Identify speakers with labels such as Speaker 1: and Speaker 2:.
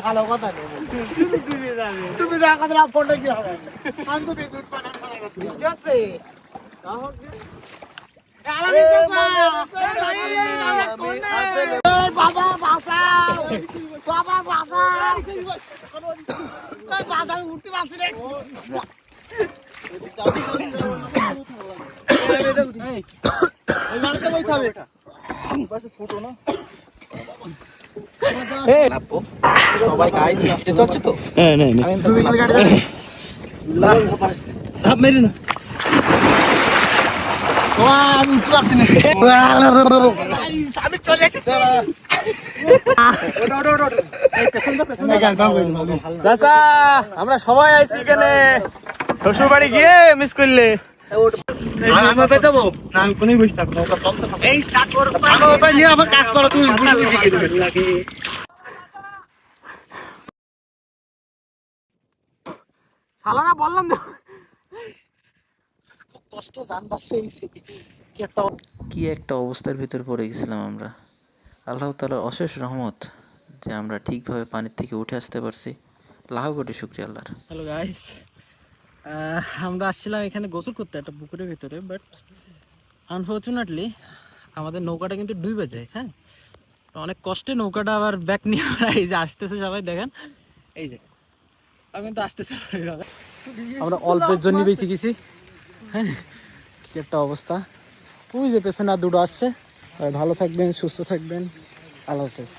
Speaker 1: ভালো কথা নেই, তুমি যা কথা ফোনটা কি হবে, আমি তো দুধ পান ঠিক আছে। বাবা বাঁচাও, বাবা বাঁচাও, বাঁচাও, উঠতে পারছি রে।
Speaker 2: সবাই গাড়ি দিয়ে চলছে তো।
Speaker 1: মেরে না আমি উঠতে পারছি না, আমি চলে এসেছি।
Speaker 3: চাচা আমরা সবাই আইছি এখানে, শ্বশুর বাড়ি গিয়ে মিস করলে
Speaker 1: কাজ করো তুই। শালারা বললাম তো খুব কষ্ট জান বাঁচিয়েছি।
Speaker 2: কি একটা অবস্থার ভিতর পড়ে গেছিলাম আমরা। আল্লাহ তাআলার অশেষ রহমত যে আমরা ঠিকভাবে পানির থেকে উঠে আসতে পারছি। লাখ কোটি শুকরিয়া আল্লাহর।
Speaker 1: হ্যালো গাইস, আমরা আসছিলাম এখানে গোসল করতে একটা পুকুরের ভিতরে, বাট আনফর্চুনেটলি আমাদের নৌকাটা কিন্তু ডুবে যায়। হ্যাঁ, অনেক কষ্টে নৌকাটা আবার ব্যাক নিয়ে আমরা এই যে আসতেছে, সবাই দেখেন এই যে কিন্তু আসতেছে। আমরা অল্পের জন্য বেঁচে গেছি। হ্যাঁ, কি একটা অবস্থা। ওই যে পেছনে আর দুটো আসছে। ভালো থাকবেন, সুস্থ থাকবেন, আল্লাহ হাফেজ।